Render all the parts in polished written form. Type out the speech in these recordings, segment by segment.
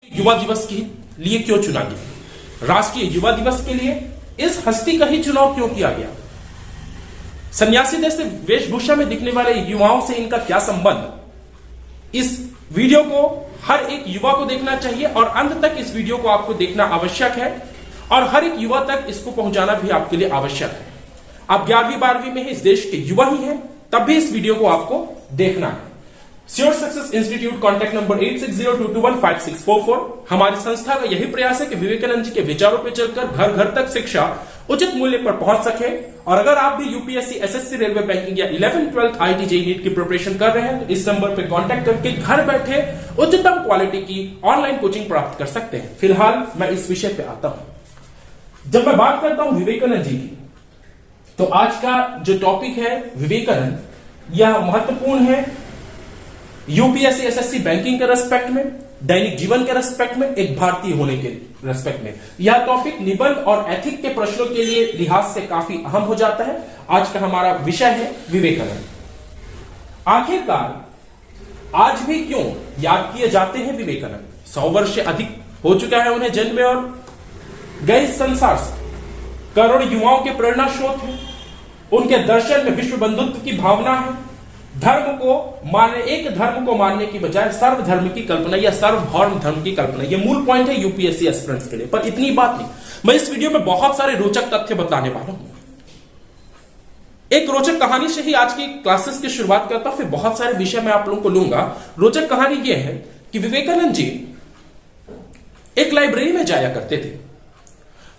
युवा दिवस के लिए क्यों चुना गया? राष्ट्रीय युवा दिवस के लिए इस हस्ती का ही चुनाव क्यों किया गया? सन्यासी जैसे वेशभूषा में दिखने वाले युवाओं से इनका क्या संबंध? इस वीडियो को हर एक युवा को देखना चाहिए और अंत तक इस वीडियो को आपको देखना आवश्यक है और हर एक युवा तक इसको पहुंचाना भी आपके लिए आवश्यक है। आप 11वीं 12वीं में इस देश के युवा ही हैं, तब भी इस वीडियो को आपको देखना है। Sure success institute contact number 8602215644। हमारी संस्था का यही प्रयास है कि विवेकानंद जी के विचारों पर चलकर घर घर तक शिक्षा उचित मूल्य पर पहुंच सके। और अगर आप भी यूपीएससी, एसएससी, रेलवे, बैंकिंग या 11th 12th IT JEE NEET की प्रिपरेशन कर रहे हैं तो इस नंबर पर कांटेक्ट करके घर बैठे उच्चतम क्वालिटी की ऑनलाइन कोचिंग प्राप्त कर सकते हैं। फिलहाल मैं इस विषय पे आता हूं। जब मैं बात करता हूं विवेकानंद जी की, तो आज का जो टॉपिक है विवेकानंद, यह महत्वपूर्ण है यूपीएससी, एसएससी, बैंकिंग के रेस्पेक्ट में, दैनिक जीवन के रेस्पेक्ट में, एक भारतीय होने के रेस्पेक्ट में। यह टॉपिक निबंध और एथिक के प्रश्नों के लिए लिहाज से काफी अहम हो जाता है। आज का हमारा विषय है विवेकानंद। आखिरकार आज भी क्यों याद किए जाते हैं विवेकानंद? 100 वर्ष से अधिक हो चुका है उन्हें जन्मे और गए इस संसार से। करोड़ युवाओं के प्रेरणा स्रोत है। उनके दर्शन में विश्व बंधुत्व की भावना है। धर्म को मानने, एक धर्म को मानने की बजाय सर्वधर्म की कल्पना या सर्वधर्म धर्म की कल्पना, यह मूल पॉइंट है यूपीएससी एस्पिरेंट्स के लिए। पर इतनी बात नहीं, मैं इस वीडियो में बहुत सारे रोचक तथ्य बताने वाला हूं। एक रोचक कहानी से ही आज की क्लासेस की शुरुआत करता हूं, फिर बहुत सारे विषय मैं आप लोगों को लूंगा। रोचक कहानी यह है कि विवेकानंद जी एक लाइब्रेरी में जाया करते थे।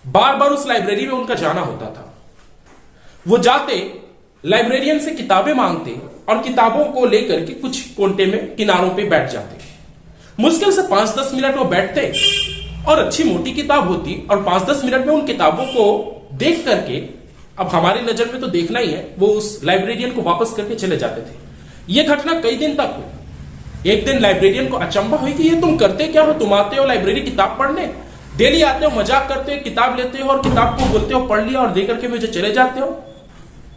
बार बार उस लाइब्रेरी में उनका जाना होता था। वो जाते, लाइब्रेरियन से किताबें मांगते और किताबों को लेकर के कुछ कोने में किनारों पे बैठ जाते। मुश्किल से 5-10 मिनट वो बैठते और अच्छी मोटी किताब होती और 5-10 मिनट में उन किताबों को देख करके, अब हमारी नजर में तो देखना ही है, वो उस लाइब्रेरियन को वापस करके चले जाते थे। यह घटना कई दिन तक हुई। एक दिन लाइब्रेरियन को अचंभा हुई कि ये तुम करते क्या हो? तुम आते हो लाइब्रेरी किताब पढ़ने, डेली आते हो, मजाक करते हो, किताब लेते हो और किताब को बोलते हो पढ़ लिया और देकर के मुझे चले जाते हो।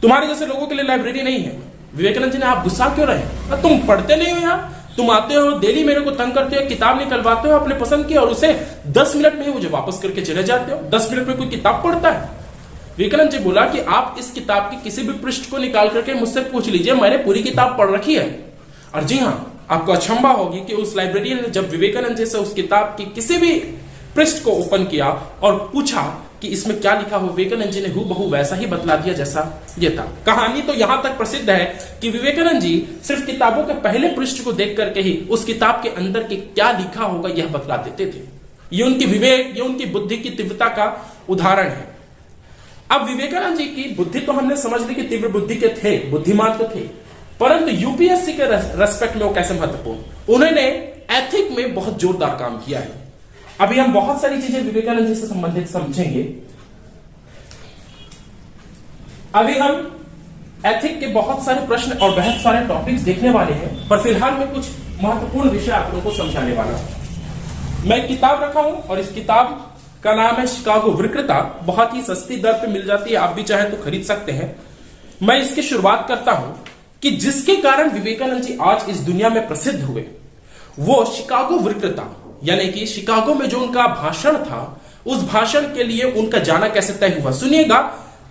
तुम्हारे जैसे लोगों के लिए लाइब्रेरी नहीं है। विवेकानंद जी ने, आप गुस्सा क्यों रहे? तुम पढ़ते नहीं हो यार, तुम आते हो डेली मेरे को तंग करते हो, किताब निकलवाते हो अपने पसंद की और उसे 10 मिनट में ही मुझे वापस करके चले जाते हो। 10 मिनट में कोई किताब पढ़ता है? विवेकानंद जी बोला कि आप इस किताब के किसी भी पृष्ठ को निकाल करके मुझसे पूछ लीजिए, मैंने पूरी किताब पढ़ रखी है। और जी हाँ, आपको अचंभा होगी कि उस लाइब्रेरियन ने जब विवेकानंद जी से उस किताब की किसी भी पृष्ठ को ओपन किया और पूछा कि इसमें क्या लिखा हो, विवेकानंद जी ने हूबहू वैसा ही बतला दिया जैसा ये था। कहानी तो यहां तक प्रसिद्ध है कि विवेकानंद जी सिर्फ किताबों के पहले पृष्ठ को देख करके ही उस किताब के अंदर के क्या लिखा होगा यह बतला देते थे। ये उनकी विवेक, ये उनकी बुद्धि की तीव्रता का उदाहरण है। अब विवेकानंद जी की बुद्धि तो हमने समझ ली कि तीव्र बुद्धि के थे, बुद्धिमान तो थे, परंतु यूपीएससी के रेस्पेक्ट में वो कैसे महत्वपूर्ण? उन्होंने एथिक में बहुत जोरदार काम किया है। अभी हम बहुत सारी चीजें विवेकानंद जी से संबंधित समझेंगे। अभी हम एथिक के बहुत सारे प्रश्न और बहुत सारे टॉपिक्स देखने वाले हैं, पर फिलहाल मैं कुछ महत्वपूर्ण विषय आप लोगों को समझाने वाला हूं। मैं किताब रखा हूं और इस किताब का नाम है शिकागो विकृता। बहुत ही सस्ती दर पे मिल जाती है, आप भी चाहे तो खरीद सकते हैं। मैं इसकी शुरुआत करता हूं कि जिसके कारण विवेकानंद जी आज इस दुनिया में प्रसिद्ध हुए, वो शिकागो विकृता, यानी कि शिकागो में जो उनका भाषण था, उस भाषण के लिए उनका जाना कैसे तय हुआ, सुनिएगा।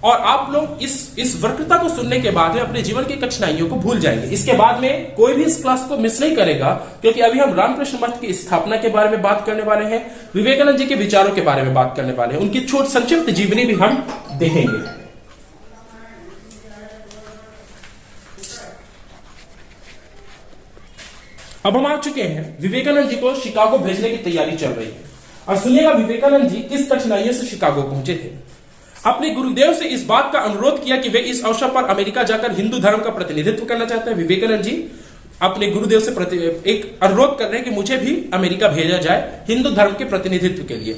और आप लोग इस वक्रता को सुनने के बाद में अपने जीवन की कठिनाइयों को भूल जाएंगे। इसके बाद में कोई भी इस क्लास को मिस नहीं करेगा, क्योंकि अभी हम रामकृष्ण मठ की स्थापना के बारे में बात करने वाले हैं, विवेकानंद जी के विचारों के बारे में बात करने वाले हैं, उनकी छोट संक्षिप्त जीवनी भी हम देखेंगे। अब हम आ चुके हैं, विवेकानंद जी को शिकागो भेजने की तैयारी चल रही है। और सुनिएगा विवेकानंद जी किस कठिनाइयों से शिकागो पहुंचे थे। अपने गुरुदेव से इस बात का अनुरोध किया कि वे इस अवसर पर अमेरिका जाकर हिंदू धर्म का प्रतिनिधित्व करना चाहते हैं। विवेकानंद जी अपने गुरुदेव से एक अनुरोध कर रहे हैं कि मुझे भी अमेरिका भेजा जाए हिंदू धर्म के प्रतिनिधित्व के लिए।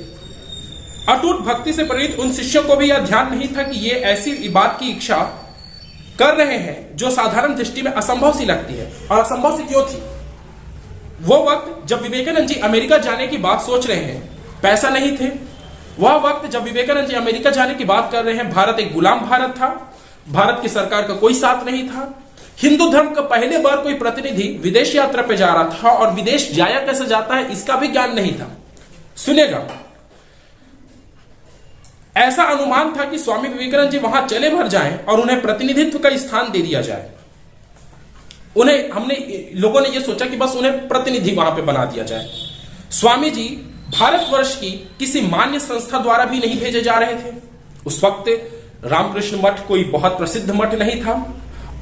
अटूट भक्ति से प्रेरित उन शिष्यों को भी यह ध्यान नहीं था कि ये ऐसी बात की इच्छा कर रहे हैं जो साधारण दृष्टि में असंभव सी लगती है। और असंभव सी क्यों थी? वो वक्त जब विवेकानंद जी अमेरिका जाने की बात सोच रहे हैं, पैसा नहीं थे। वह वक्त जब विवेकानंद जी अमेरिका जाने की बात कर रहे हैं, भारत एक गुलाम भारत था, भारत की सरकार का कोई साथ नहीं था। हिंदू धर्म का पहले बार कोई प्रतिनिधि विदेश यात्रा पे जा रहा था और विदेश जाया कैसे जाता है इसका भी ज्ञान नहीं था। सुनेगा। ऐसा अनुमान था कि स्वामी विवेकानंद जी वहां चले भर जाएं और उन्हें प्रतिनिधित्व का स्थान दे दिया जाए। लोगों ने यह सोचा कि बस उन्हें प्रतिनिधि वहां पे बना दिया जाए। स्वामी जी भारतवर्ष की किसी मान्य संस्था द्वारा भी नहीं भेजे जा रहे थे। उस वक्त रामकृष्ण मठ कोई बहुत प्रसिद्ध मठ नहीं था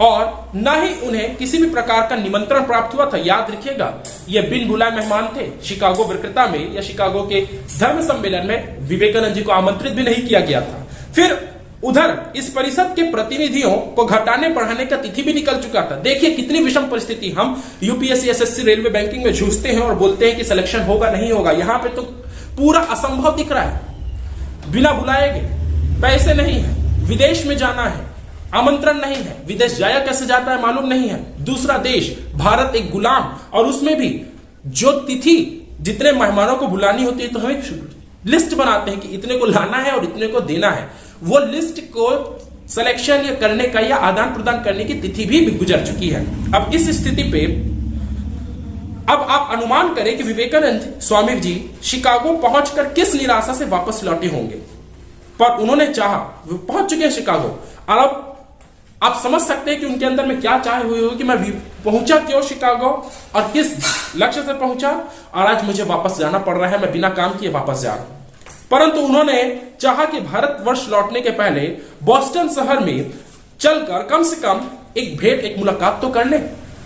और न ही उन्हें किसी भी प्रकार का निमंत्रण प्राप्त हुआ था। याद रखिएगा, ये बिन बुलाए मेहमान थे। शिकागो विक्रेता में या शिकागो के धर्म सम्मेलन में विवेकानंद जी को आमंत्रित भी नहीं किया गया था। फिर उधर इस परिषद के प्रतिनिधियों को घटाने बढ़ाने का तिथि भी निकल चुका था। देखिए कितनी विषम परिस्थिति। हम यूपीएससी, एसएससी, रेलवे, बैंकिंग में जूझते हैं और बोलते हैं कि सिलेक्शन होगा नहीं होगा। यहां पे तो पूरा असंभव दिख रहा है। बिना बुलाए गए, पैसे नहीं है, विदेश में जाना है, आमंत्रण नहीं है, विदेश जाया कैसे जाता है मालूम नहीं है, दूसरा देश, भारत एक गुलाम, और उसमें भी जो तिथि जितने मेहमानों को बुलानी होती है तो हमें लिस्ट बनाते हैं कि इतने को लाना है और इतने को देना है। वो लिस्ट को सिलेक्शन या करने का या आदान प्रदान करने की तिथि भी गुजर चुकी है। अब इस स्थिति पे अब आप अनुमान करें कि विवेकानंद स्वामी जी शिकागो पहुंचकर किस निराशा से वापस लौटे होंगे। पर उन्होंने चाहा, वो पहुंच चुके हैं शिकागो, और अब आप समझ सकते हैं कि उनके अंदर में क्या चाह हुई होगी कि मैं पहुंचा क्यों शिकागो और किस लक्ष्य से पहुंचा, और आज मुझे वापस जाना पड़ रहा है, मैं बिना काम किए वापस जा रहा हूं। परंतु उन्होंने चाहा कि भारतवर्ष लौटने के पहले बोस्टन शहर में चलकर कम से कम एक भेंट, एक मुलाकात तो कर ले।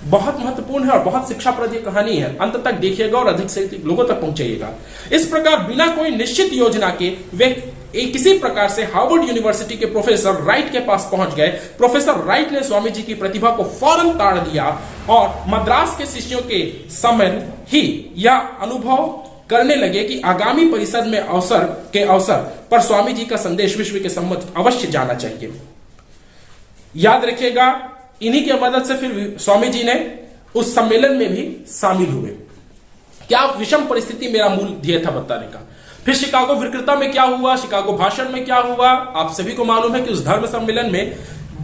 बहुत महत्वपूर्ण है और बहुत शिक्षाप्रद ये कहानी है। अंत तक देखिएगा और अधिक से अधिक लोगों तक पहुंचाइएगा। इस प्रकार बिना कोई निश्चित योजना के वे किसी प्रकार से हार्वर्ड यूनिवर्सिटी के प्रोफेसर राइट के पास पहुंच गए। प्रोफेसर राइट ने स्वामी जी की प्रतिभा को फौरन ताड़ दिया और मद्रास के शिष्यों के समय ही यह अनुभव करने लगे कि आगामी परिषद में अवसर पर स्वामी जी का संदेश विश्व के सम्मुख अवश्य जाना चाहिए। याद रखिएगा, इन्हीं की मदद से फिर स्वामी जी ने उस सम्मेलन में भी शामिल हुए। क्या विषम परिस्थिति मेरा मूल ध्येय था बताने का। फिर शिकागो विक्रेता में क्या हुआ, शिकागो भाषण में क्या हुआ, आप सभी को मालूम है कि उस धर्म सम्मेलन में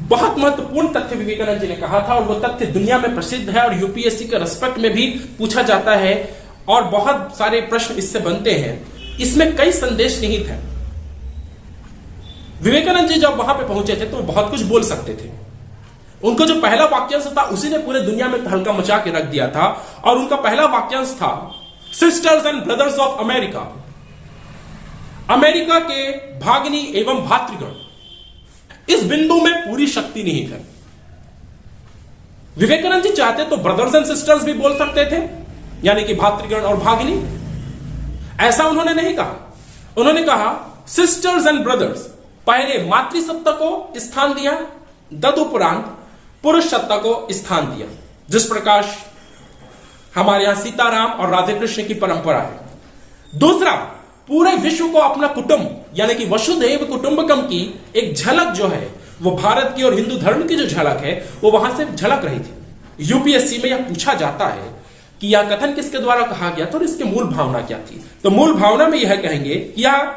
बहुत महत्वपूर्ण तथ्य विवेकानंद जी ने कहा था और वो तथ्य दुनिया में प्रसिद्ध है और यूपीएससी के रेस्पेक्ट में भी पूछा जाता है और बहुत सारे प्रश्न इससे बनते हैं। इसमें कई संदेश निहित हैं। विवेकानंद जी जब वहां पे पहुंचे थे तो बहुत कुछ बोल सकते थे। उनका जो पहला वाक्यांश था उसी ने पूरे दुनिया में तहलका मचा के रख दिया था और उनका पहला वाक्यांश था, sisters and brothers of America, America के भागिनी एवं भातृगण। इस बिंदु में पूरी शक्ति निहित है। विवेकानंद जी चाहते तो ब्रदर्स एंड सिस्टर्स भी बोल सकते थे, यानी कि भातृगण और भागिनी। ऐसा उन्होंने नहीं कहा। उन्होंने कहा सिस्टर्स एंड ब्रदर्स। पहले मातृसत्ता को स्थान दिया, तदुपरांत पुरुष सत्ता को स्थान दिया। जिस प्रकार हमारे यहां सीताराम और राधे कृष्ण की परंपरा है। दूसरा, पूरे विश्व को अपना कुटुंब यानी कि वसुधैव कुटुंबकम की एक झलक जो है वो भारत की और हिंदू धर्म की जो झलक है वो वहां से झलक रही थी। यूपीएससी में यह पूछा जाता है कि यह कथन किसके द्वारा कहा गया था और इसकी मूल भावना क्या थी। तो मूल भावना में यह कहेंगे कि यह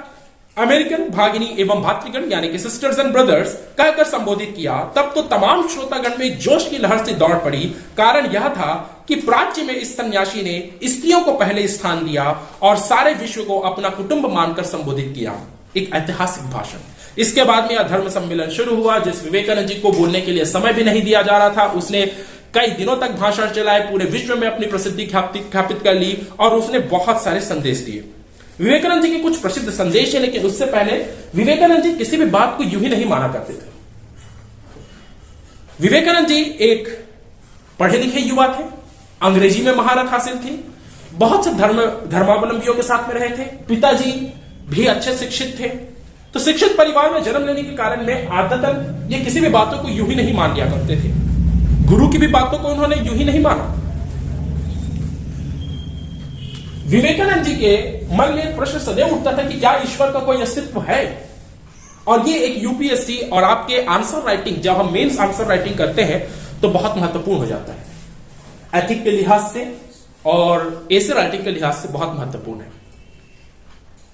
अमेरिकन भागिनी एवं भातृगण यानी कि सिस्टर्स एंड ब्रदर्स कहकर संबोधित किया। तब तो तमाम श्रोतागण में जोश की लहर से दौड़ पड़ी। कारण यह था कि प्राच्य में इस सन्यासी ने स्त्रियों को पहले स्थान दिया और सारे विश्व को अपना कुटुंब मानकर संबोधित किया। एक ऐतिहासिक भाषण। इसके बाद में यह धर्म सम्मेलन शुरू हुआ, जिस विवेकानंद जी को बोलने के लिए समय भी नहीं दिया जा रहा था। उसने कई दिनों तक भाषण चलाए, पूरे विश्व में अपनी प्रसिद्धि स्थापित कर ली और उसने बहुत सारे संदेश दिए। विवेकानंद जी के कुछ प्रसिद्ध संदेश है, लेकिन उससे पहले विवेकानंद जी किसी भी बात को यूं ही नहीं माना करते थे। विवेकानंद जी एक पढ़े लिखे युवा थे, अंग्रेजी में महारत हासिल थी, बहुत से धर्मावलंबियों के साथ में रहे थे, पिताजी भी अच्छे शिक्षित थे। तो शिक्षित परिवार में जन्म लेने के कारण में आदतन ये किसी भी बातों को यूं ही नहीं मान लिया करते थे। गुरु की भी बातों को उन्होंने यूं ही नहीं माना। विवेकानंद जी के मन में एक प्रश्न सदैव उठता था कि क्या ईश्वर का कोई अस्तित्व है। और ये एक यूपीएससी और आपके आंसर राइटिंग, जब हम मेंस आंसर राइटिंग करते हैं तो बहुत महत्वपूर्ण हो जाता है। एथिक के लिहाज से और एसे राइटिंग के लिहाज से बहुत महत्वपूर्ण है।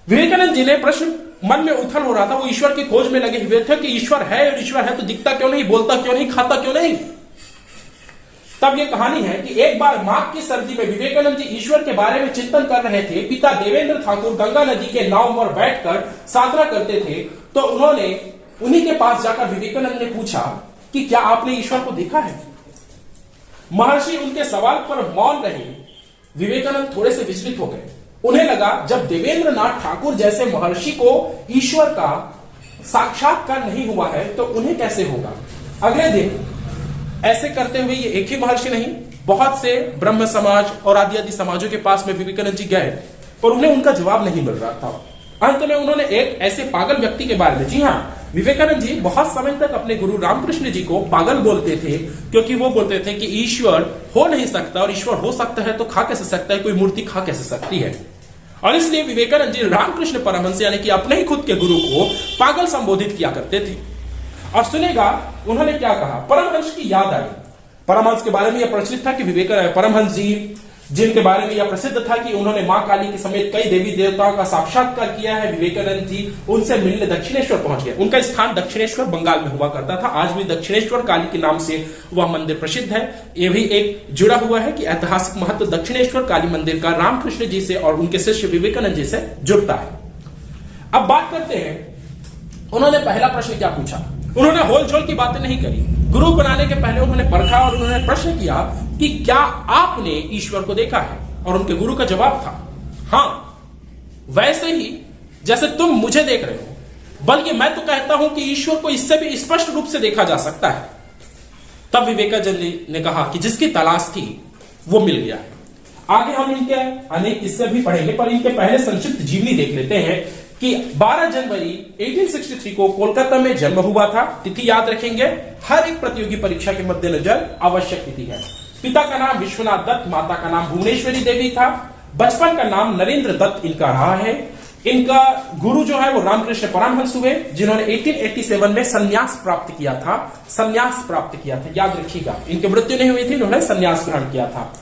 विवेकानंद जी ने प्रश्न मन में उथल हो रहा था, वो ईश्वर की खोज में लगे हुए थे कि ईश्वर है और ईश्वर है तो दिखता क्यों नहीं, बोलता क्यों नहीं, खाता क्यों नहीं। तब यह कहानी है कि एक बार माघ की सर्दी में विवेकानंद जी ईश्वर के बारे में चिंतन कर रहे थे। पिता देवेंद्र ठाकुर गंगा नदी के नाव पर बैठकर साधना करते थे, तो उन्हीं के पास जाकर विवेकानंद ने पूछा कि क्या आपने ईश्वर को देखा है? महर्षि उनके सवाल पर मौन रहे। विवेकानंद थोड़े से विचलित हो गए। उन्हें लगा जब देवेंद्र नाथ ठाकुर जैसे महर्षि को ईश्वर का साक्षात्कार नहीं हुआ है तो उन्हें कैसे होगा। अगले दिन ऐसे करते हुए ये एक ही महर्षि नहीं, बहुत से ब्रह्म समाज और आदि आदि समाजों के पास में विवेकानंद जी गए और उन्हें उनका जवाब नहीं मिल रहा था। अंत में उन्होंने एक ऐसे पागल व्यक्ति के बारे में, जी हाँ, विवेकानंद जी बहुत समय तक अपने गुरु रामकृष्ण जी को पागल बोलते थे, क्योंकि वो बोलते थे कि ईश्वर हो नहीं सकता, और ईश्वर हो सकता है तो खा कैसे सकता है, कोई मूर्ति खा कैसे सकती है। और इसलिए विवेकानंद जी रामकृष्ण परमहंस यानी कि अपने ही खुद के गुरु को पागल संबोधित किया करते थे। और सुनेगा उन्होंने क्या कहा। परमहंस की याद आई। परमहंस के बारे में यह प्रचलित था कि विवेकानंद परमहंस जी, जिनके बारे में यह प्रसिद्ध था कि उन्होंने मां काली के समेत कई देवी देवताओं का साक्षात्कार किया है, विवेकानंद जी उनसे मिलने दक्षिणेश्वर पहुंच गए। उनका स्थान दक्षिणेश्वर बंगाल में हुआ करता था। आज भी दक्षिणेश्वर काली के नाम से वह मंदिर प्रसिद्ध है। यह भी एक जुड़ा हुआ है कि ऐतिहासिक महत्व दक्षिणेश्वर काली मंदिर का रामकृष्ण जी से और उनके शिष्य विवेकानंद जी से जुड़ता है। अब बात करते हैं, उन्होंने पहला प्रश्न क्या पूछा। उन्होंने होलझोल की बातें नहीं करी। गुरु बनाने के पहले उन्होंने परखा और उन्होंने प्रश्न किया कि क्या आपने ईश्वर को देखा है, और उनके गुरु का जवाब था हाँ, वैसे ही जैसे तुम मुझे देख रहे हो, बल्कि मैं तो कहता हूं कि ईश्वर को इससे भी स्पष्ट रूप से देखा जा सकता है। तब विवेकानंद जी ने कहा कि जिसकी तलाश थी वो मिल गया है। आगे हम इनके अनेक किस्से भी पढ़ेंगे, पर इनके पहले संक्षिप्त जीवनी देख लेते हैं कि 12 जनवरी 1863 को कोलकाता में जन्म हुआ था। तिथि याद रखेंगे, हर एक प्रतियोगी परीक्षा के मद्देनजर आवश्यक तिथि है। पिता का नाम विश्वनाथ दत्त, माता का नाम भुवनेश्वरी देवी था। बचपन का नाम नरेंद्र दत्त इनका रहा है। इनका गुरु जो है वो रामकृष्ण परमहंस हुए, जिन्होंने 1887 में संन्यास प्राप्त किया था। याद रखिएगा, इनकी मृत्यु नहीं हुई थी, इन्होंने संन्यास ग्रहण किया था।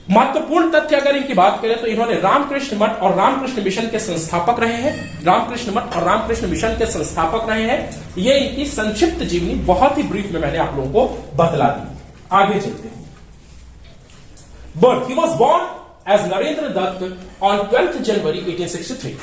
महत्वपूर्ण तथ्य अगर इनकी बात करें तो इन्होंने रामकृष्ण मठ और रामकृष्ण मिशन के संस्थापक रहे हैं। रामकृष्ण मठ और रामकृष्ण मिशन के संस्थापक रहे हैं। ये इनकी संक्षिप्त जीवनी बहुत ही ब्रीफ में मैंने आप लोगों को बतला दी। आगे चलते हैं। But he was born as Narendra Datta on 12 जनवरी 1863।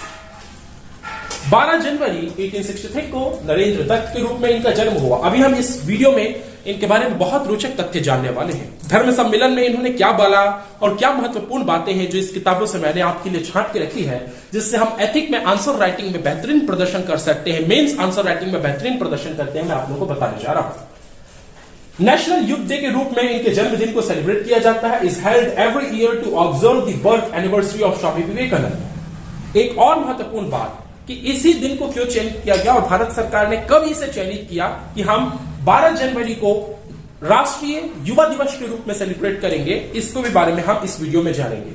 12 जनवरी 1863 को नरेंद्र दत्त के रूप में इनका जन्म हुआ। अभी हम इस वीडियो में इनके बारे में बहुत रोचक तथ्य जानने वाले हैं। धर्म सम्मेलन में इन्होंने क्या बोला और क्या महत्वपूर्ण बातें हैं जो इस किताबों से मैंने आपके लिए छांट के रखी है, जिससे हम एथिक में आंसर राइटिंग में बेहतरीन प्रदर्शन कर सकते हैं, मेंस आंसर राइटिंग में बेहतरीन प्रदर्शन करते हैं, मैं आप लोगों को बताने जा रहा हूं। नेशनल यूथ डे के रूप में इनके जन्मदिन को सेलिब्रेट किया जाता है। Is held every year to observe the birth anniversary of Swami Vivekananda. एक और महत्वपूर्ण बात कि इसी दिन को क्यों चयनित किया गया और भारत सरकार ने कब इसे चयनित किया कि हम 12 जनवरी को राष्ट्रीय युवा दिवस के रूप में सेलिब्रेट करेंगे, इसको भी बारे में हम इस वीडियो में जानेंगे।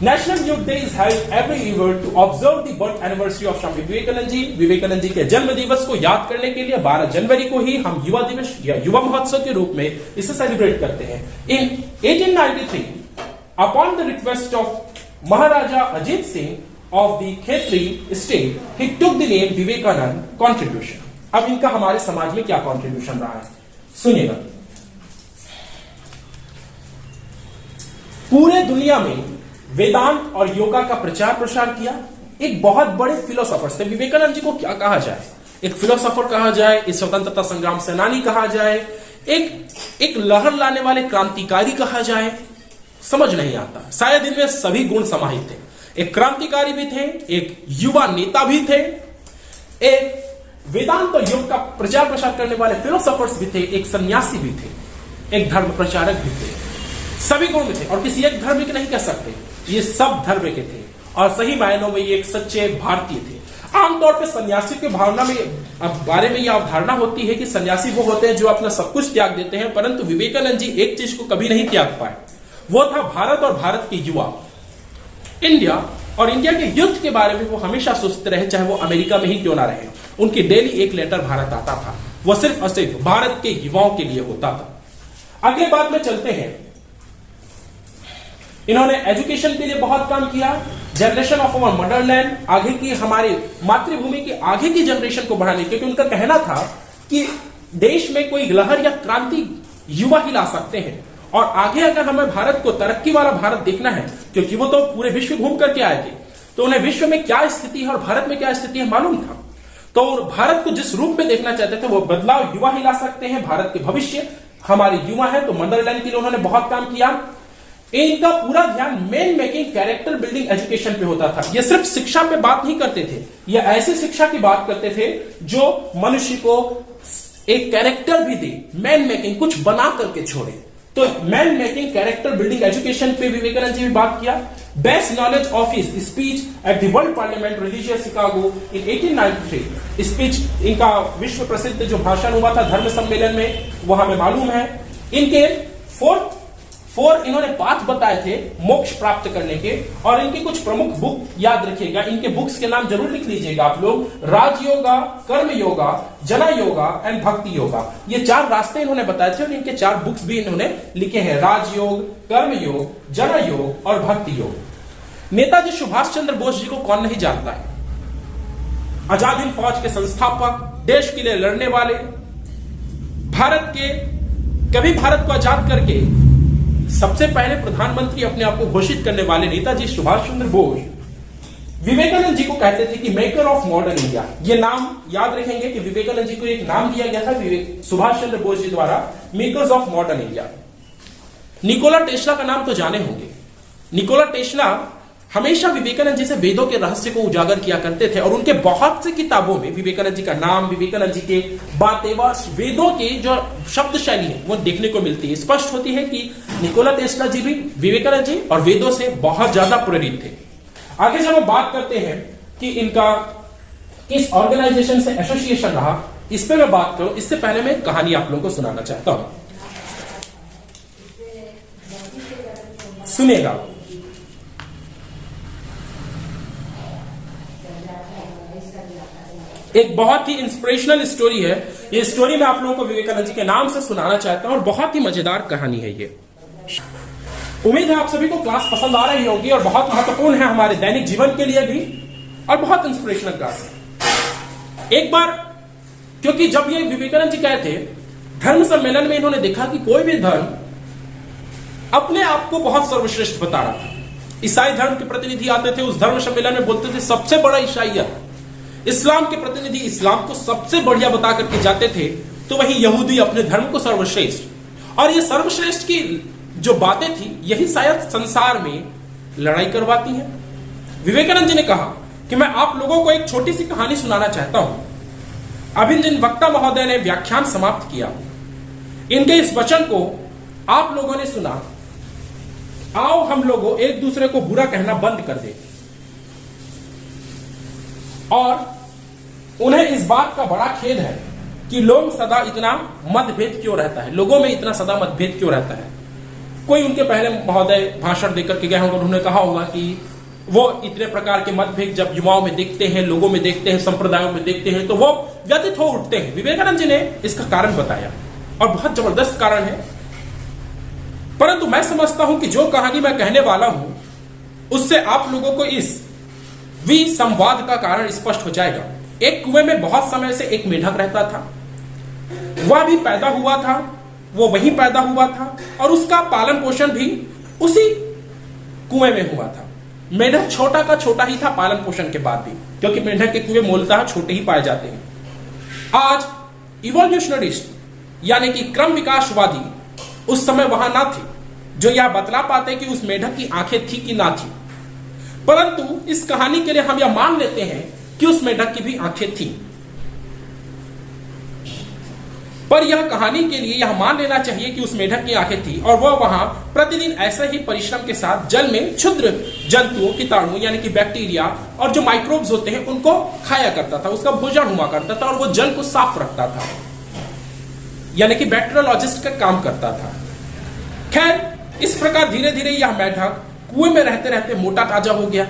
National youth day is held every year to observe the birth anniversary of Swami Vivekananda ji. Vivekananda ji के जन्म दिवस को याद करने के लिए 12 जनवरी को ही हम युवा दिवस या युवा महोत्सव के रूप में इसे सेलिब्रेट करते हैं। In 1893 upon the request of Maharaja Ajit Singh of the Khetri state, he took the name Vivekananda contribution। अब इनका हमारे समाज में क्या कंट्रीब्यूशन रहा है, सुनिएगा। पूरे दुनिया में वेदांत और योगा का प्रचार प्रसार किया। एक बहुत बड़े फिलोसोफर थे। विवेकानंद जी को क्या कहा जाए, एक फिलोसोफर कहा जाए, एक स्वतंत्रता संग्राम सेनानी कहा जाए, एक लहर लाने वाले क्रांतिकारी कहा जाए, समझ नहीं आता। शायद इनमें सभी गुण समाहित थे। एक क्रांतिकारी भी थे, एक युवा नेता भी थे, एक वेदांत और योग का प्रचार प्रसार करने वाले फिलोसोफर्स भी थे, एक सन्यासी भी थे, एक धर्म प्रचारक भी थे। सभी गुण में थे और किसी एक धर्म के नहीं कह सकते, ये सब धर्म के थे और सही मायनों में ये एक सच्चे भारतीय थे। आमतौर पर सन्यासी के भावना में बारे में यह अवधारणा होती है कि सन्यासी वो होते हैं जो अपना सब कुछ त्याग देते हैं, परंतु विवेकानंद जी एक चीज को कभी नहीं त्याग पाए, वो था भारत और भारत के युवा। इंडिया और इंडिया के युद्ध के बारे में वो हमेशा सोचते रहे, चाहे वो अमेरिका में ही क्यों ना रहे। उनकी डेली एक लेटर भारत आता था, वो सिर्फ और सिर्फ भारत के युवाओं के लिए होता था। अगले बात में चलते हैं। इन्होंने एजुकेशन के लिए बहुत काम किया। जनरेशन ऑफ अवर मदरलैंड, आगे की हमारी मातृभूमि की आगे की जनरेशन को बढ़ाने, क्योंकि उनका कहना था कि देश में कोई लहर या क्रांति युवा ही ला सकते हैं। और आगे अगर हमें भारत को तरक्की वाला भारत देखना है, क्योंकि वो तो पूरे विश्व घूम करके आए थे, तो उन्हें विश्व में क्या स्थिति है और भारत में क्या स्थिति है मालूम था। तो भारत को जिस रूप में देखना चाहते थे वो बदलाव युवा ही ला सकते हैं। भारत के भविष्य हमारे युवा है, तो मदरलैंड के लिए उन्होंने बहुत काम किया। इनका पूरा ध्यान man making character building education पे होता था। ये सिर्फ शिक्षा पे बात नहीं करते थे, ये ऐसी शिक्षा की बात करते थे जो मनुष्य को एक कैरेक्टर भी दे, मैन मेकिंग कुछ बना करके छोड़े। तो man making character building education पे विवेकानंद जी ने बात किया। Best knowledge of his speech at the world parliament religious Chicago in 1893। Speech इनका विश्व प्रसिद्ध जो भाषण हुआ था धर्म सम्मेलन में, वो हमें मालूम है। इनके फोर इन्होंने पाथ बताए थे मोक्ष प्राप्त करने के, और इनके कुछ प्रमुख बुक याद रखिएगा। इनके बुक्स के नाम जरूर लिख लीजिएगा आप लोग। राजयोगा, कर्म योगा, जना योगा एंड भक्ति योगा। ये 4 रास्ते इन्होंने बताए थे और इनके 4 बुक्स भी इन्होंने लिखे हैं। राजयोग, कर्म योग, जना योग और भक्ति योग। नेताजी सुभाष चंद्र बोस जी को कौन नहीं जानता है। आजाद हिंद फौज के संस्थापक, देश के लिए लड़ने वाले, भारत को आजाद करके सबसे पहले प्रधानमंत्री अपने आप को घोषित करने वाले नेताजी सुभाष चंद्र बोस विवेकानंद जी को कहते थे कि मेकर ऑफ मॉडर्न इंडिया। ये नाम याद रखेंगे कि विवेकानंद जी को एक नाम दिया गया था सुभाष चंद्र बोस जी द्वारा, makers of modern India. Nikola Tesla का नाम तो जाने होंगे। निकोला टेस्ला हमेशा विवेकानंद जी से वेदों के रहस्य को उजागर किया करते थे और उनके बहुत से किताबों में विवेकानंद जी का नाम, विवेकानंद जी के बातें, वेदों की जो शब्द शैली है वो देखने को मिलती है। स्पष्ट होती है कि निकोला टेस्ला जी भी विवेकानंद जी और वेदों से बहुत ज्यादा प्रेरित थे। आगे जब हम बात करते हैं कि इनका किस ऑर्गेनाइजेशन से एसोसिएशन रहा, इस पे मैं बात करूं, इससे पहले मैं एक कहानी आप लोगों को सुनाना चाहता हूं, सुनिएगा। एक बहुत ही इंस्पिरेशनल स्टोरी है। ये स्टोरी मैं आप लोगों को विवेकानंद जी के नाम से सुनाना चाहता हूं और बहुत ही मजेदार कहानी है ये। उम्मीद है आप सभी को क्लास पसंद आ रही होगी और बहुत महत्वपूर्ण है हमारे दैनिक जीवन के लिए भी, और बहुत इंस्पिरेशनल क्लास है। एक बार, क्योंकि जब ये विवेकानंद जी कहे थे धर्म सम्मेलन में, इन्होंने देखा कि कोई भी धर्म अपने आप को बहुत सर्वश्रेष्ठ बता रहा था। ईसाई धर्म के प्रतिनिधि आते थे उस धर्म सम्मेलन में, बोलते थे सबसे बड़ा ईसाइयत। इस्लाम के प्रतिनिधि इस्लाम को सबसे बढ़िया बता करके जाते थे, तो वही यहूदी अपने धर्म को सर्वश्रेष्ठ। और ये सर्वश्रेष्ठ की जो बातें थी यही शायद संसार में लड़ाई करवाती हैं। विवेकानंद जी ने कहा कि मैं आप लोगों को एक छोटी सी कहानी सुनाना चाहता हूं। अभी जिन वक्ता महोदय ने व्याख्यान समाप्त किया, इनके इस वचन को आप लोगों ने सुना। आओ हम लोगों एक दूसरे को बुरा कहना बंद कर दें। और उन्हें इस बात का बड़ा खेद है कि लोग सदा इतना मतभेद क्यों रहता है, लोगों में इतना सदा मतभेद क्यों रहता है। कोई उनके पहले महोदय भाषण देकर के गए होंगे, उन्होंने कहा होगा कि वो इतने प्रकार के मतभेद जब युवाओं में देखते हैं, लोगों में देखते हैं, संप्रदायों में देखते हैं, तो वो व्यथित हो उठते हैं। विवेकानंद जी ने इसका कारण बताया और बहुत जबरदस्त कारण है। परंतु मैं समझता हूं कि जो कहानी मैं कहने वाला हूं उससे आप लोगों को इस विसंवाद का कारण स्पष्ट हो जाएगा। एक कुएं में बहुत समय से एक मेढक रहता था। वह भी पैदा हुआ था, वो वहीं पैदा हुआ था और उसका पालन पोषण भी उसी कुएं में हुआ था। मेढक छोटा का छोटा ही था पालन पोषण के बाद भी, क्योंकि मेढक के कुएं मूलतः छोटे ही पाए जाते हैं। आज इवोल्यूशनरिस्ट यानी कि क्रम विकासवादी उस समय वहां ना थे जो यह बतला पाते कि उस मेढक की आंखें थी कि ना थी। परंतु इस कहानी के लिए हम यह मान लेते हैं कि उस मेढक की भी आंखें थी। पर यह कहानी के लिए यह मान लेना चाहिए कि उस मेढक की आंखें थी और वह वहां प्रतिदिन ऐसे ही परिश्रम के साथ जल में क्षुद्र जंतुओं, कीटाणु यानी कि बैक्टीरिया और जो माइक्रोब्स होते हैं उनको खाया करता था, उसका भोजन हुआ करता था और वो जल को साफ रखता था, यानी कि बैक्टीरियोलॉजिस्ट का काम करता था। खैर, इस प्रकार धीरे धीरे यह मेढक कुएं में रहते रहते मोटा ताजा हो गया।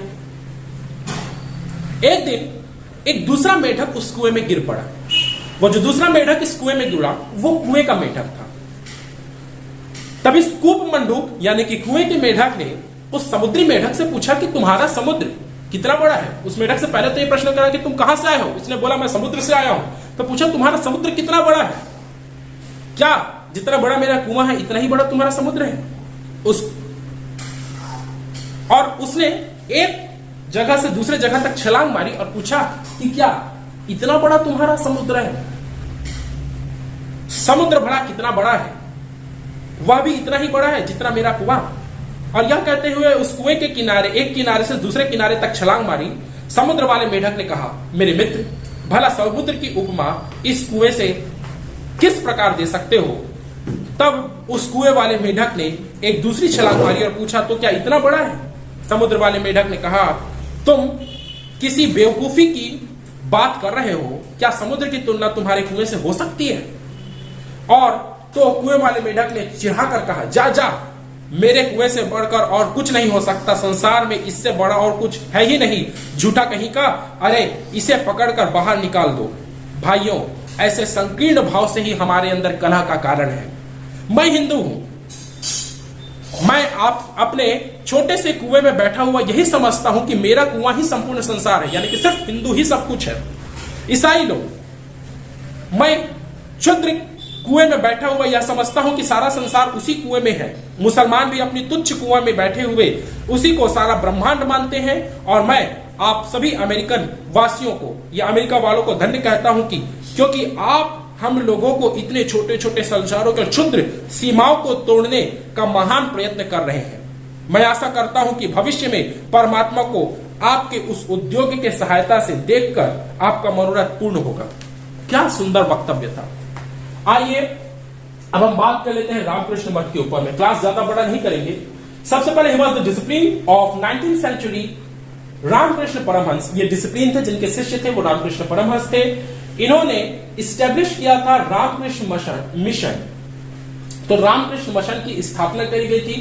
एक दिन एक दूसरा मेढक उस कुएं में गिर पड़ा। वो जो दूसरा मेढक इस कुएं में गिरा वो कुएं का मेढक था। तब इस कूप मंडूक यानी कि कुएं के मेढक ने उस समुद्री मेढक से पूछा कि तुम्हारा समुद्र कितना बड़ा है। उस मेढक से पहले तो ये प्रश्न करा कि तुम कहां से आए हो। इसने बोला मैं समुद्र से आया हूं। तो पूछा तुम्हारा समुद्र कितना बड़ा है, क्या जितना बड़ा मेरा कुआं है इतना ही बड़ा तुम्हारा समुद्र है। और उसने एक जगह से दूसरे जगह तक छलांग मारी और पूछा कि क्या इतना बड़ा तुम्हारा समुद्र है? समुद्र भला कितना बड़ा है? वह भी इतना ही बड़ा है जितना मेरा कुआं। और यह कहते हुए उस कुएं के किनारे, एक किनारे से दूसरे किनारे तक छलांग मारी। समुद्र वाले मेढक ने कहा, मेरे मित्र, भला समुद्र की उपमा इस कुएं से किस प्रकार दे सकते हो? तब उस कुएं वाले मेढक ने एक दूसरी छलांग मारी और पूछा, तो क्या इतना बड़ा है? समुद्र वाले मेढक ने कहा, तुम किसी बेवकूफी की बात कर रहे हो? क्या समुद्र की तुलना तुम्हारे कुएं से हो सकती है? और तो कुएं वाले मेढक ने चिढ़ाकर कहा, जा जा, मेरे कुएं से बढ़कर और कुछ नहीं हो सकता। संसार में इससे बड़ा और कुछ है ही नहीं, झूठा कहीं का। अरे इसे पकड़कर बाहर निकाल दो। भाइयों, ऐसे संकीर्ण भाव से ही हमारे अंदर कलह का कारण है। मैं हिंदू हूं, मैं आप अपने छोटे से कुएं में बैठा हुआ यही समझता हूं कि मेरा कुआं ही संपूर्ण संसार है, यानी कि सिर्फ हिंदू ही सब कुछ है। ईसाई लोग, मैं क्षुद्र कुएं में बैठा हुआ यह समझता हूं कि सारा संसार उसी कुएं में है। मुसलमान भी अपनी तुच्छ कुएं में बैठे हुए उसी को सारा ब्रह्मांड मानते हैं। और मैं आप सभी अमेरिकन वासियों को या अमेरिका वालों को धन्य कहता हूं कि क्योंकि आप हम लोगों को इतने छोटे छोटे संसारों के क्षुद्र सीमाओं को तोड़ने का महान प्रयत्न कर रहे हैं। मैं आशा करता हूं कि भविष्य में परमात्मा को आपके उस उद्योग के सहायता से देखकर आपका मनोरथ पूर्ण होगा। क्या सुंदर वक्तव्य था। आइए अब हम बात कर लेते हैं रामकृष्ण मठ के ऊपर में। क्लास ज्यादा बड़ा नहीं करेंगे। सबसे पहले he was the disciple of 19th century Ramakrishna Paramhansa. ये डिसिप्लिन थे, जिनके शिष्य थे वो रामकृष्ण परमहंस थे। इन्होंने इस्टेब्लिश किया था रामकृष्ण मिशन। तो रामकृष्ण मिशन की स्थापना करी गई थी।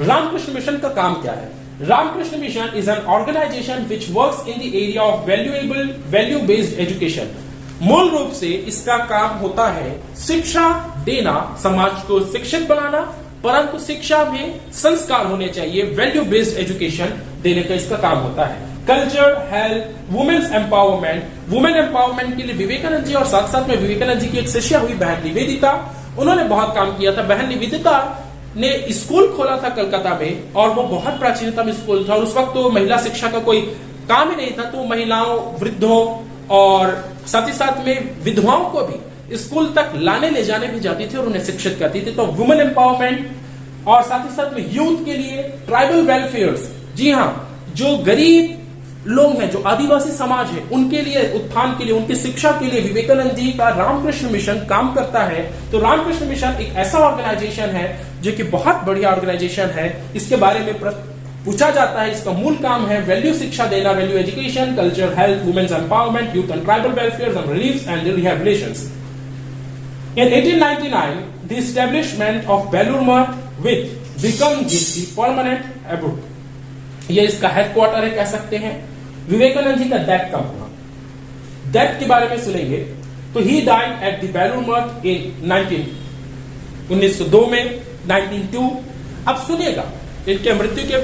रामकृष्ण मिशन का काम क्या है? Ramakrishna mission is an organization which works in the area of value based education. मूल रूप से इसका काम होता है शिक्षा देना, समाज को शिक्षित बनाना, परंतु शिक्षा में संस्कार होने चाहिए। वैल्यू बेस्ड एजुकेशन देने का इसका काम होता है। Culture, health, women's empowerment. Women empowerment के लिए विवेकानंद जी और साथ साथ में विवेकानंद जी की एक शिष्या हुई बहन निवेदिता, उन्होंने बहुत काम किया था। बहन निवेदिता ने स्कूल खोला था कलकत्ता में, और वो बहुत प्राचीनतम स्कूल था। और उस वक्त तो महिला शिक्षा का कोई काम ही नहीं था, तो महिलाओं, वृद्धों और साथ ही साथ में विधवाओं को भी स्कूल तक लाने ले जाने भी जाती थी और उन्हें शिक्षित करती थी। तो वुमेन एम्पावरमेंट और साथ ही साथ में यूथ के लिए ट्राइबल वेलफेयर्स, जी हाँ, जो गरीब लोग हैं, जो आदिवासी समाज है, उनके लिए उत्थान के लिए, उनकी शिक्षा के लिए विवेकानंद जी का रामकृष्ण मिशन काम करता है। तो रामकृष्ण मिशन एक ऐसा ऑर्गेनाइजेशन है जो कि बहुत बढ़िया ऑर्गेनाइजेशन है। इसके बारे में पूछा जाता है, इसका मूल काम है वैल्यू शिक्षा देना, value education, culture, health, women's empowerment, youth and tribal welfare and relief and rehabilitations. In 1899, the establishment of Belur Math with become the permanent abode. ये इसका हेडक्वार्टर है, कह सकते हैं। विवेकानंद जी का डेथ कब हुआ? डेथ के बारे में सुनेंगे तो he died at the Belur Math इन 1902 में 1902। अब सुनिएगा, इनके मृत्यु के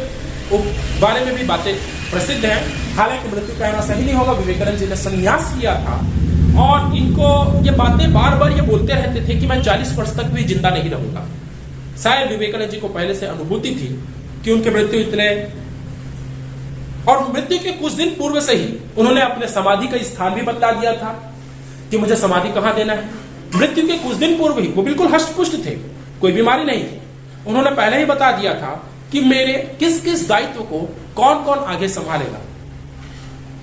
बारे में भी बातें प्रसिद्ध हैं। हालांकि मृत्यु कहना सही नहीं होगा, विवेकानंद जी ने संन्यास किया था और इनको ये बातें बार बार ये बोलते रहते थे कि मैं 40 वर्ष तक भी जिंदा नहीं रहूंगा। शायद विवेकानंद जी को पहले से अनुभूति थी कि उनके मृत्यु इतने, और मृत्यु के कुछ दिन पूर्व से ही उन्होंने अपने समाधि का स्थान भी बता दिया था कि मुझे समाधि कहां देना है। मृत्यु के कुछ दिन पूर्व ही वो बिल्कुल हष्टपुष्ट थे, कोई बीमारी नहीं थी। उन्होंने पहले ही बता दिया था कि मेरे किस किस दायित्व को कौन कौन आगे संभालेगा।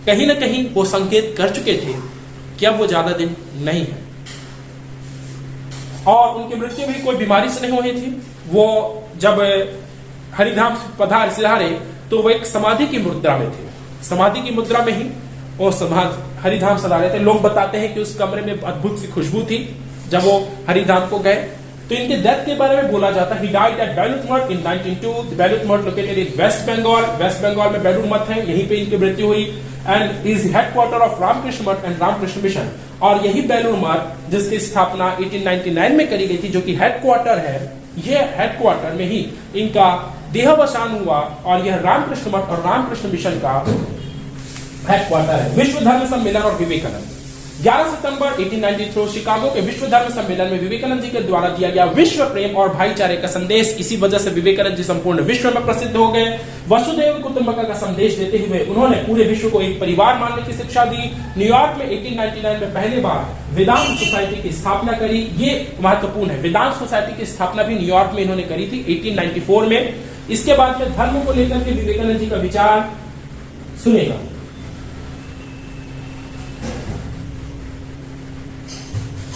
कहीं ना कहीं वो संकेत कर चुके थे कि अब वो ज्यादा दिन नहीं है। और उनकी मृत्यु भी कोई बीमारी से नहीं हुई थी। वो जब हरिधाम सिधारे तो वो एक समाधि की मुद्रा में थे। समाधि की मुद्रा में ही वो हरिधाम सदा रहे थे। लोग बताते हैं कि उस कमरे में अद्भुत सी खुशबू थी जब वो हरिधाम को गए। तो इनके डेथ के बारे में बोला जाता है, he died at Belur Math in 1902. The Belur Math located in West Bengal. West Bengal में बेलूर मठ है, यहीं पे इनकी मृत्यु हुई। And is headquarter of Ramakrishna Math and Ramakrishna mission. और यही बेलूर मठ जिसकी स्थापना 1899 में करी गई थी, जो कि हेडक्वार्टर है, ये हेडक्वार्टर में ही इनका देहावसान हुआ। और यह रामकृष्ण मठ और रामकृष्ण मिशन का हेडक्वार्टर है। विश्व धर्म सम्मेलन और विवेकानंद, 11 सितंबर 1893 शिकागो के विश्व धर्म सम्मेलन में विवेकानंद जी के द्वारा दिया गया विश्व प्रेम और भाईचारे का संदेश, इसी वजह से विवेकानंद जी संपूर्ण विश्व में प्रसिद्ध हो गए। वसुधैव कुटुंबकम का संदेश देते हुए उन्होंने पूरे विश्व को एक परिवार मानने की शिक्षा दी। न्यूयॉर्क में 1899 में पहली बार वेदांत सोसाइटी की स्थापना करी, ये महत्वपूर्ण है। वेदांत सोसाइटी की स्थापना भी न्यूयॉर्क में इन्होंने करी थी 1894 में। इसके बाद में धर्म को लेकर के विवेकानंद जी का विचार सुनेगा।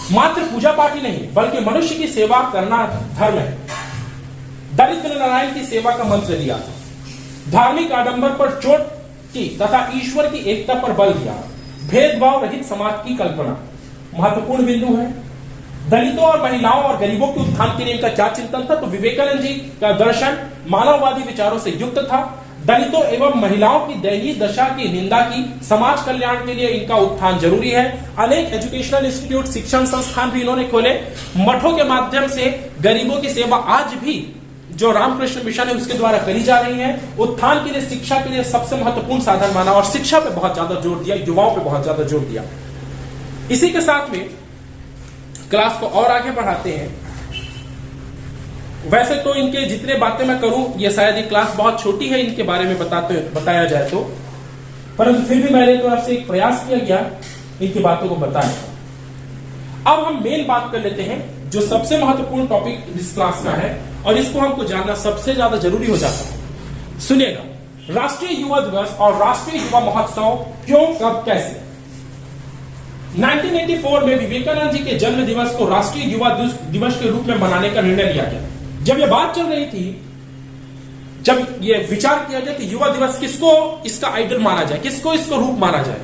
मात्र पूजा पाठ ही नहीं बल्कि मनुष्य की सेवा करना धर्म है। दलित नारायण की सेवा का मंत्र दिया, धार्मिक आडंबर पर चोट की तथा ईश्वर की एकता पर बल दिया, भेदभाव रहित समाज की कल्पना महत्वपूर्ण बिंदु है। दलितों और महिलाओं और गरीबों के उत्थान के लिए इनका क्या चिंतन था? तो विवेकानंद जी का दर्शन मानववादी विचारों से युक्त था। दलितों एवं महिलाओं की दयनीय दशा की निंदा की, समाज कल्याण के लिए इनका उत्थान जरूरी है। अनेक एजुकेशनल इंस्टीट्यूट, शिक्षण संस्थान भी इन्होंने खोले। मठों के माध्यम से गरीबों की सेवा आज भी जो रामकृष्ण मिशन है उसके द्वारा करी जा रही है। उत्थान के लिए, शिक्षा के लिए सबसे महत्वपूर्ण साधन माना और शिक्षा पे बहुत ज्यादा जोर दिया, युवाओं पे बहुत ज्यादा जोर दिया। इसी के साथ में क्लास को और आगे बढ़ाते हैं। वैसे तो इनके जितने बातें मैं करूं, ये शायद ये क्लास बहुत छोटी है इनके बारे में बताया जाए तो, परंतु फिर भी मेरे तरफ से एक प्रयास किया गया इनकी बातों को बताने का। अब हम मेन बात कर लेते हैं जो सबसे महत्वपूर्ण टॉपिक इस क्लास का है और इसको हमको जानना सबसे ज्यादा जरूरी हो जाता है। सुनिएगा, राष्ट्रीय युवा दिवस और राष्ट्रीय युवा महोत्सव क्यों, कब, कैसे। 1984 में विवेकानंद जी के जन्म दिवस को राष्ट्रीय युवा दिवस के रूप में मनाने का निर्णय लिया गया। जब यह बात चल रही थी, जब यह विचार किया गया कि युवा दिवस किसको इसका आइडल माना जाए, किसको इसको रूप माना जाए,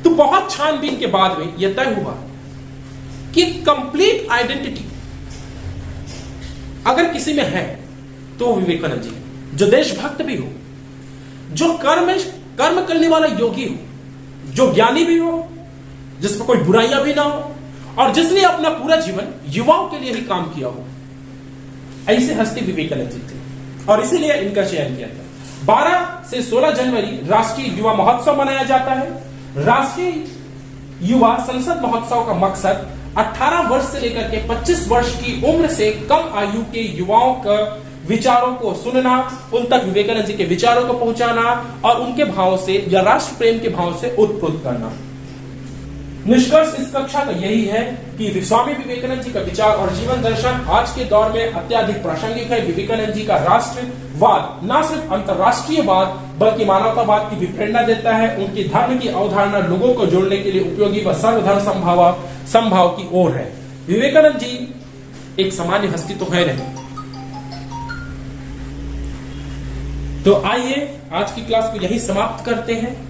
तो बहुत छानबीन के बाद में यह तय हुआ कि कंप्लीट आइडेंटिटी अगर किसी में है तो विवेकानंद जी, जो देशभक्त भी हो, जो कर्म करने वाला योगी हो, जो ज्ञानी भी हो, जिस पर कोई बुराइयां भी ना हो और जिसने अपना पूरा जीवन युवाओं के लिए ही काम किया हो, ऐसे हस्ती विवेकानंद जी थे और इसीलिए इनका चयन किया था। 12 से 16 जनवरी राष्ट्रीय युवा महोत्सव मनाया जाता है। राष्ट्रीय युवा संसद महोत्सव का मकसद 18 वर्ष से लेकर के 25 वर्ष की उम्र से कम आयु के युवाओं का विचारों को सुनना, उन तक विवेकानंद जी के विचारों को पहुंचाना और उनके भाव से या राष्ट्र प्रेम के भाव से उत्प्रेरित करना। निष्कर्ष इस कक्षा का यही है कि स्वामी विवेकानंद जी का विचार और जीवन दर्शन आज के दौर में अत्यधिक प्रासंगिक है। विवेकानंद जी का राष्ट्रवाद न सिर्फ अंतरराष्ट्रीयवाद बल्कि मानवतावाद की भी प्रेरणा देता है। उनकी धर्म की अवधारणा लोगों को जोड़ने के लिए उपयोगी व सर्वधर्म संभाव की ओर है। विवेकानंद जी एक सामान्य हस्ती तो है नहीं। तो आइए आज की क्लास को यही समाप्त करते हैं।